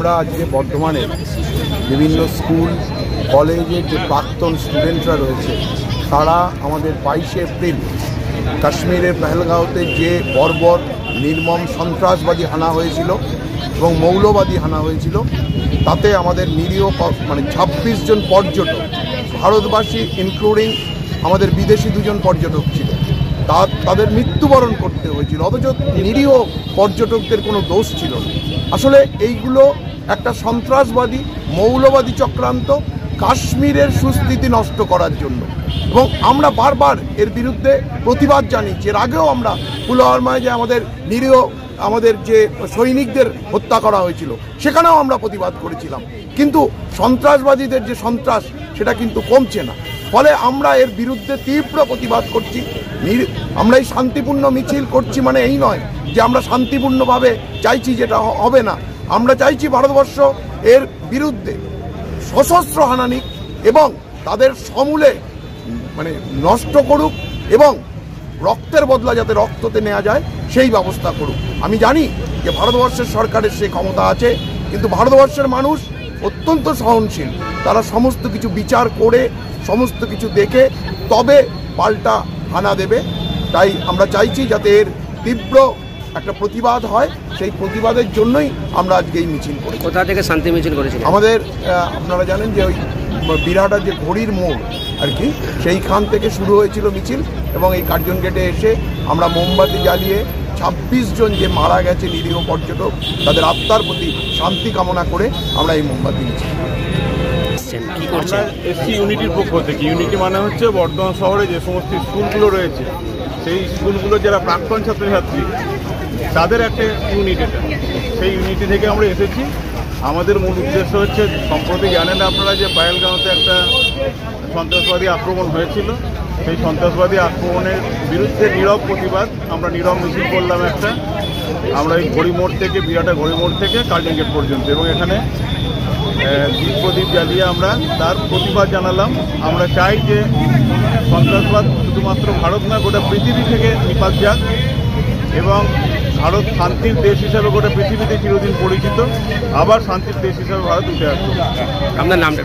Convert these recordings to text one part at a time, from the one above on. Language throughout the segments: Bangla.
আমরা আজকে বর্ধমানে বিভিন্ন স্কুল কলেজের যে প্রাক্তন স্টুডেন্টরা রয়েছে তারা আমাদের 22শে এপ্রিল কাশ্মীরের পেহেলগাঁওতে যে বর্বর নির্মম সন্ত্রাসবাদী হানা হয়েছিল এবং মৌলবাদী হানা হয়েছিল তাতে আমাদের নিরীহ 26 জন পর্যটক, ভারতবাসী ইনক্লুডিং আমাদের বিদেশি 2 জন পর্যটক ছিল, তাদের মৃত্যুবরণ করতে হয়েছিল, অথচ নিরীহ পর্যটকদের কোনো দোষ ছিল না। আসলে এইগুলো একটা সন্ত্রাসবাদী মৌলবাদী চক্রান্ত কাশ্মীরের সুস্থিতি নষ্ট করার জন্য, এবং আমরা বারবার এর বিরুদ্ধে প্রতিবাদ জানিয়েছি। এর আগেও আমরা পুলওয়ামায় যে আমাদের যে সৈনিকদের হত্যা করা হয়েছিল সেখানেও আমরা প্রতিবাদ করেছিলাম, কিন্তু সন্ত্রাসবাদীদের যে সন্ত্রাস সেটা কিন্তু কমছে না। ফলে আমরা এর বিরুদ্ধে তীব্র প্রতিবাদ করছি। আমরা এই শান্তিপূর্ণ মিছিল করছি মানে এই নয় যে আমরা শান্তিপূর্ণভাবে চাইছি, যেটা হবে না। আমরা চাইছি ভারতবর্ষ এর বিরুদ্ধে সশস্ত্র হানানি এবং তাদের সমূলে নষ্ট করুক এবং রক্তের বদলা যাতে রক্ততে নেওয়া যায় সেই ব্যবস্থা করুক। আমি জানি যে ভারতবর্ষের সরকারের সে ক্ষমতা আছে, কিন্তু ভারতবর্ষের মানুষ অত্যন্ত সহনশীল। তারা সমস্ত কিছু বিচার করে সমস্ত কিছু দেখে তবে পাল্টা হানা দেবে। তাই আমরা চাইছি যাতে এর তীব্র একটা প্রতিবাদ হয়, সেই প্রতিবাদের জন্যই আমরা আজকে এই মিছিল করি। কোথা থেকে শান্তি মিছিল করেছিলেন? আমাদের আপনারা জানেন যে ওই বিরাটার যে ঘড়ির মোড় আর কি, সেইখান থেকে শুরু হয়েছিল মিছিল, এবং এই কার্জন গেটে এসে আমরা মোমবাতি জ্বালিয়ে 26 জন যে মারা গেছে নিরীহ পর্যটক তাদের আত্মার প্রতি শান্তি কামনা করে আমরা এই মোমবাতি মিছিল। আমরা এসছি ইউনিটির পক্ষ থেকে। ইউনিটি মানে হচ্ছে বর্ধমান শহরে যে সমস্ত স্কুলগুলো রয়েছে সেই স্কুলগুলো যারা প্রাক্তন ছাত্রছাত্রী তাদের একটা ইউনিট, এটা সেই ইউনিটি থেকে আমরা এসেছি। আমাদের মূল উদ্দেশ্য হচ্ছে, সম্প্রতি জানেন আপনারা যে পেহেলগাঁওতে একটা সন্ত্রাসবাদী আক্রমণ হয়েছিল, সেই সন্ত্রাসবাদী আক্রমণের বিরুদ্ধে নীরব প্রতিবাদ। আমরা নীরব মিছিল করলাম একটা, আমরা এই ঘড়িমোড় থেকে বিরাটা ঘড়িমোড় থেকে কার্জন গেট পর্যন্ত, এবং এখানে দীপ প্রদীপ জ্বালিয়ে আমরা তার প্রতিবাদ জানালাম। আমরা চাই যে সন্ত্রাসবাদ শুধুমাত্র ভারত না, গোটা পৃথিবী থেকে নিপাত যাক, এবং ভারত শান্তির দেশ হিসাবে গোটা পৃথিবীতে চিরদিন পরিচিত, আবার শান্তির দেশ হিসাবে ভারত উঠে আসবে। আপনার নামটা?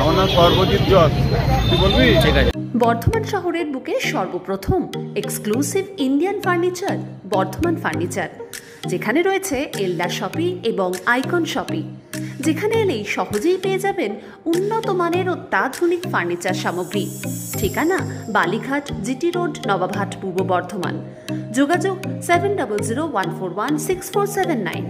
আমার নাম সর্বজিৎ জজ। তুই বলবি? ঠিক আছে। বর্ধমান শহরের বুকে সর্বপ্রথম exclusive Indian furniture Bardhaman furniture, যেখানে রয়েছে এলডা শপি এবং আইকন শপি, যেখানে এলেই সহজেই পেয়ে যাবেন উন্নত মানের অত্যাধুনিক ফার্নিচার সামগ্রী। ঠিকানা বালিঘাট, জিটি রোড, নবাবহাট, পূর্ব বর্ধমান। যোগাযোগ 7001416479।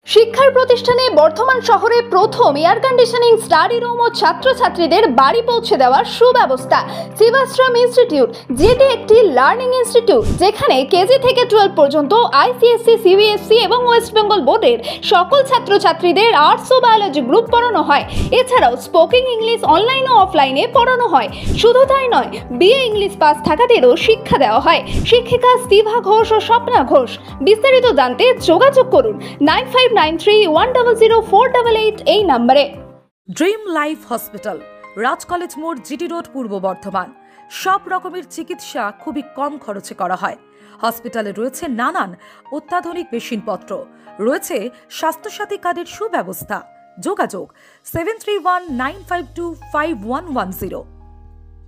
শিক্ষার প্রতিষ্ঠানে বর্ধমান শহরে প্রথম এয়ার কন্ডিশনিং স্টাডি রুম ও ছাত্রছাত্রীদের বাড়ি পৌঁছে দেওয়ার সুব্যবস্থা। শিবাশ্রম ইনস্টিটিউট, যেটি একটি লার্নিং ইনস্টিটিউট, যেখানে কেজি থেকে 12 পর্যন্ত আইসিএসসি, সিবিএসসি এবং ওয়েস্ট বেঙ্গল বোর্ডের সকল ছাত্রছাত্রীদের আর্টস ও বায়োলজি গ্রুপ পড়ানো হয়। এছাড়াও স্পোকিং ইংলিশ অনলাইন ও অফলাইনে পড়ানো হয়। শুধু তাই নয়, বিএ ইংলিশ পাস থাকাদেরও শিক্ষা দেওয়া হয়। শিক্ষিকা স্তিভা ঘোষ ও স্বপ্না ঘোষ। বিস্তারিত জানতে যোগাযোগ করুন 9593100488 এই নম্বরে। ড্রিম লাইফ হসপিটাল, রাজ কলেজ মোড়, জিটি রোড, পূর্ব বর্ধমান। সব রকমের চিকিৎসা খুবই কম খরচে করা হয়। হসপিটালে রয়েছে নানান অত্যাধুনিক মেশিনপত্র, রয়েছে স্বাস্থ্যসাথী কার্ডের সুব্যবস্থা। যোগাযোগ 7319525110।